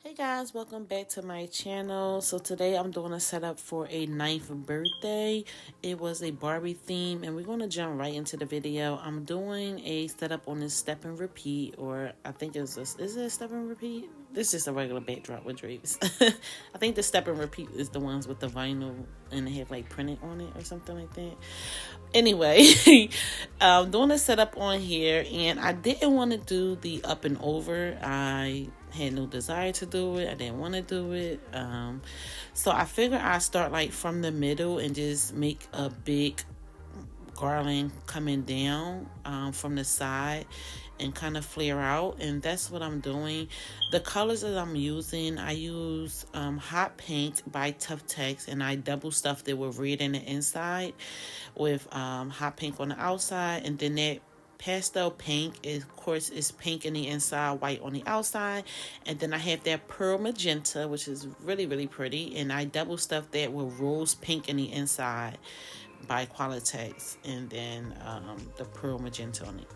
Hey guys, welcome back to my channel. So today I'm doing a setup for a 9th birthday. It was a Barbie theme and we're going to jump right into the video. I'm doing a setup on this step and repeat, or I think is it a step and repeat? This is just a regular backdrop with drapes. I think the step and repeat is the ones with the vinyl and they have like printed on it or something like that. Anyway, I'm doing a setup on here and I didn't want to do the up and over. I had no desire to do it. I didn't want to do it. So I figured I'd start like from the middle and just make a big garland coming down from the side and kind of flare out, and that's what I'm doing. The colors that I'm using, I use hot pink by Tuftex, and I double stuffed it with red in the inside with hot pink on the outside, and then that pastel pink is, of course, is pink in the inside, white on the outside, and then I have that pearl magenta, which is really pretty, and I double stuffed that with rose pink in the inside by Qualatex, and then the pearl magenta on it.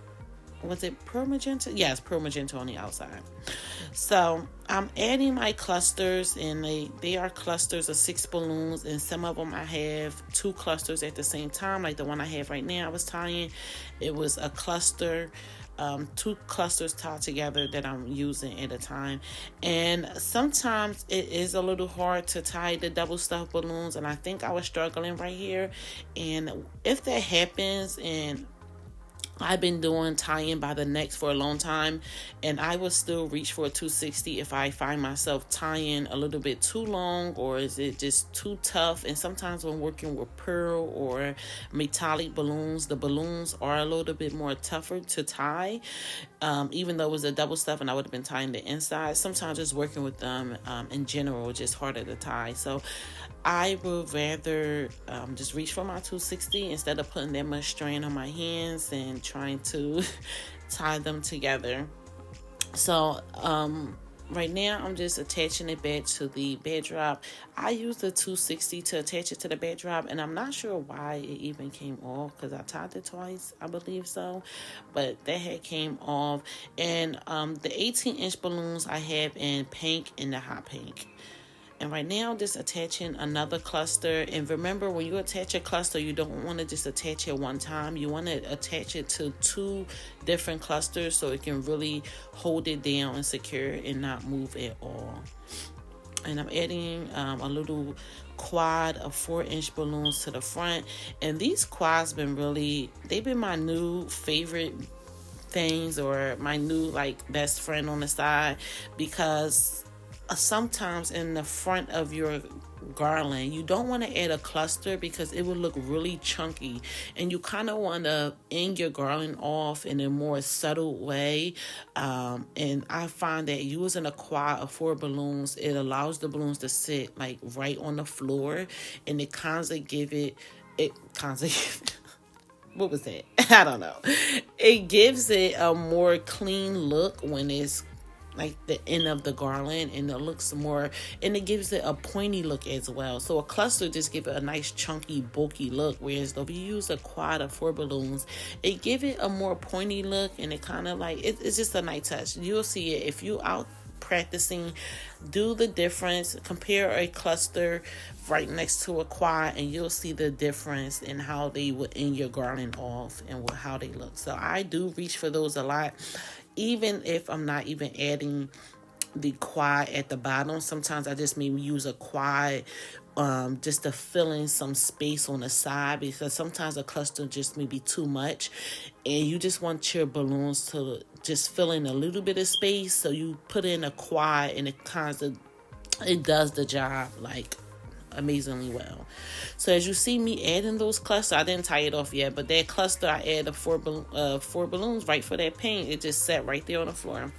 Was it pearl magenta? Yes, pearl magenta on the outside. So I'm adding my clusters, and they are clusters of 6 balloons, and some of them I have 2 clusters at the same time, like the one I have right now I was tying. It was a cluster, 2 clusters tied together that I'm using at a time. And sometimes it is a little hard to tie the double stuffed balloons, and I think I was struggling right here. And if that happens, and I've been doing tying by the necks for a long time, and I will still reach for a 260 if I find myself tying a little bit too long, or is it just too tough. And sometimes when working with pearl or metallic balloons, the balloons are a little bit more tougher to tie. Even though it was a double stuff and I would have been tying the inside, sometimes just working with them in general just harder to tie. So I would rather just reach for my 260 instead of putting that much strain on my hands and trying to tie them together. So right now I'm just attaching it back to the backdrop. I used the 260 to attach it to the backdrop, and I'm not sure why it even came off, because I tied it twice, I believe so, but that had came off. And the 18-inch balloons I have in pink and the hot pink. And right now I'm just attaching another cluster. And remember, when you attach a cluster, you don't want to just attach it one time. You want to attach it to 2 different clusters so it can really hold it down and secure it and not move at all. And I'm adding a little quad of 4-inch balloons to the front. And these quads they've been my new favorite things, or my new like best friend on the side, because sometimes in the front of your garland you don't want to add a cluster because it would look really chunky, and you kind of want to end your garland off in a more subtle way. And I find that using a quad of 4 balloons, it allows the balloons to sit like right on the floor, and it kind of give it what was that? I don't know. It gives it a more clean look when it's like the end of the garland, and it looks more, and it gives it a pointy look as well. So a cluster just give it a nice chunky bulky look, whereas if you use a quad of 4 balloons, it give it a more pointy look, and it kind of like it's just a nice touch. You'll see it if you out practicing. Do the difference, compare a cluster right next to a quad, and you'll see the difference in how they would end your garland off and how they look. So I do reach for those a lot, even if I'm not even adding the quad at the bottom. Sometimes I just maybe use a quad just to fill in some space on the side, because sometimes a cluster just may be too much and you just want your balloons to just fill in a little bit of space. So you put in a quad, and it does the job like amazingly well. So as you see me adding those clusters, I didn't tie it off yet, but that cluster I added 4 balloons right for that paint. It just sat right there on the floor.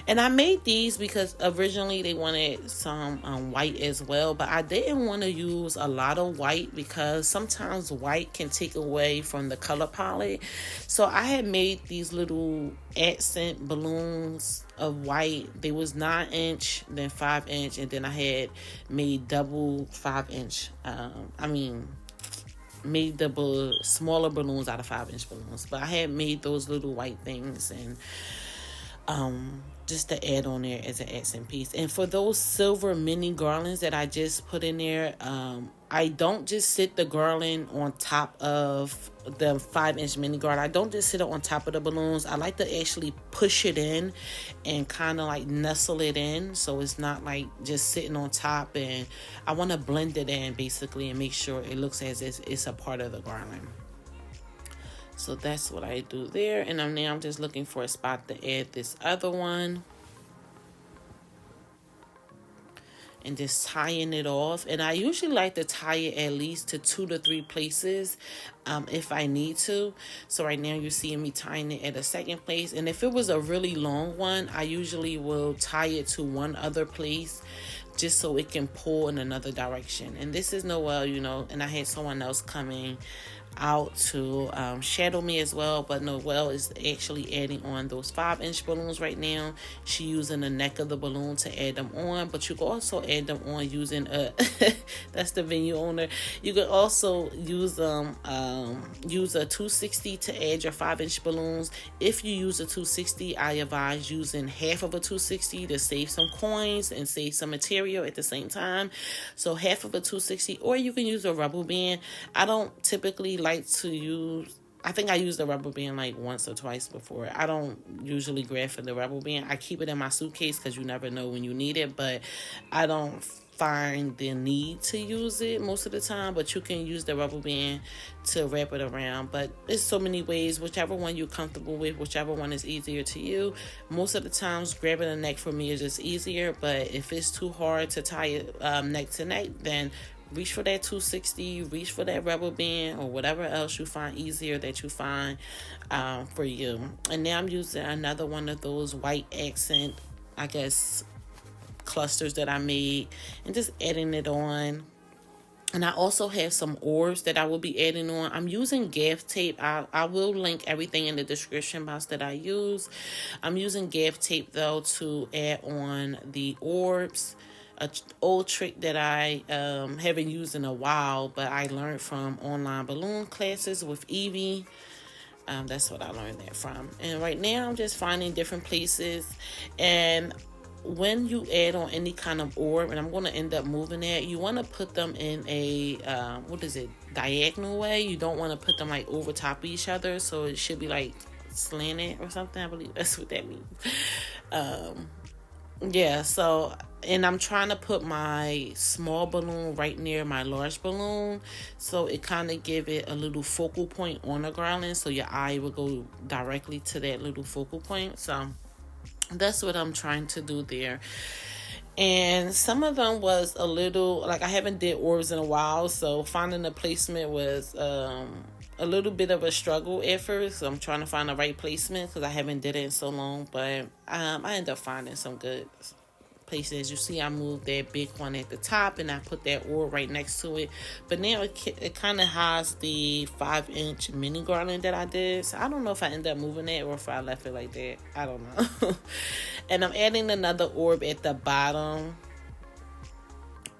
And I made these because originally they wanted some white as well, but I didn't want to use a lot of white because sometimes white can take away from the color palette. So I had made these little accent balloons of white. They was 9-inch, then 5-inch, and then I had made double 5-inch. Made the smaller balloons out of 5-inch balloons. But I had made those little white things, and just to add on there as an accent piece. And for those silver mini garlands that I just put in there, I don't just sit the garland on top of the 5-inch mini garland. I don't just sit it on top of the balloons. I like to actually push it in and kind of like nestle it in, so it's not like just sitting on top. And I want to blend it in basically and make sure it looks as if it's a part of the garland. So that's what I do there. And I'm just looking for a spot to add this other one. And just tying it off. And I usually like to tie it at least to 2 to 3 places if I need to. So right now you're seeing me tying it at a second place. And if it was a really long one, I usually will tie it to one other place just so it can pull in another direction. And this is Noelle, you know, and I had someone else coming out to shadow me as well, but Noelle is actually adding on those 5-inch balloons right now. She using the neck of the balloon to add them on, but you can also add them on using a that's the venue owner. You can also use them use a 260 to add your 5-inch balloons. If you use a 260, I advise using half of a 260 to save some coins and save some material at the same time. So half of a 260, or you can use a rubber band. I don't typically like to use, I think I used the rubber band like once or twice before. I don't usually grab for the rubber band. I keep it in my suitcase because you never know when you need it, but I don't find the need to use it most of the time. But you can use the rubber band to wrap it around. But there's so many ways, whichever one you're comfortable with, whichever one is easier to you. Most of the times grabbing the neck for me is just easier, but if it's too hard to tie it neck to neck, then reach for that 260, reach for that rubber band, or whatever else you find easier that you find for you. And now I'm using another one of those white accent, I guess, clusters that I made, and just adding it on. And I also have some orbs that I will be adding on. I'm using gaff tape. I will link everything in the description box that I use. I'm using gaff tape though to add on the orbs. An old trick that I haven't used in a while, but I learned from online balloon classes with Evie. That's what I learned that from. And right now I'm just finding different places. And when you add on any kind of orb, and I'm going to end up moving it, you want to put them in a, diagonal way. You don't want to put them like over top of each other. So it should be like slanted or something. I believe that's what that means. Yeah, so, and I'm trying to put my small balloon right near my large balloon, so it kind of give it a little focal point on the garland, so your eye will go directly to that little focal point. So that's what I'm trying to do there. And some of them was a little, like I haven't did orbs in a while, so finding the placement was a little bit of a struggle at first. So I'm trying to find the right placement because I haven't did it in so long, but I ended up finding some good places. You see I moved that big one at the top and I put that orb right next to it, but now it kind of has the 5-inch mini garland that I did. So I don't know if I ended up moving it or if I left it like that. I don't know. And I'm adding another orb at the bottom,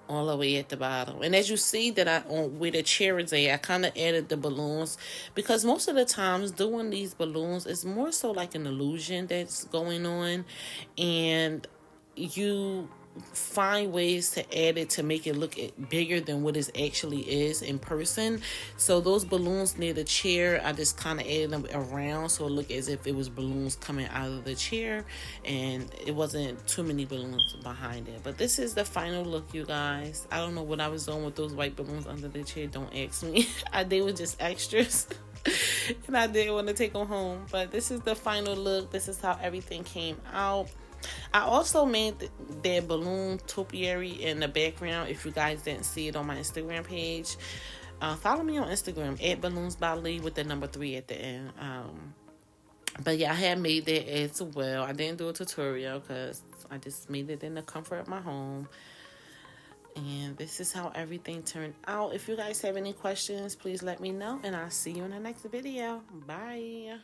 all the way at the bottom. And as you see that on where the chair is at, I kind of added the balloons because most of the times doing these balloons is more so like an illusion that's going on, and you find ways to add it to make it look bigger than what it actually is in person. So those balloons near the chair, I just kind of added them around so it looked as if it was balloons coming out of the chair and it wasn't too many balloons behind it. But this is the final look, you guys. I don't know what I was doing with those white balloons under the chair. Don't ask me. They were just extras. And I didn't want to take them home. But this is the final look. This is how everything came out. I also made that balloon topiary in the background. If you guys didn't see it on my Instagram page, follow me on Instagram at Balloons.Online with the number 3 at the end. But yeah, I had made that as well. I didn't do a tutorial because I just made it in the comfort of my home. And this is how everything turned out. If you guys have any questions, please let me know, and I'll see you in the next video. Bye.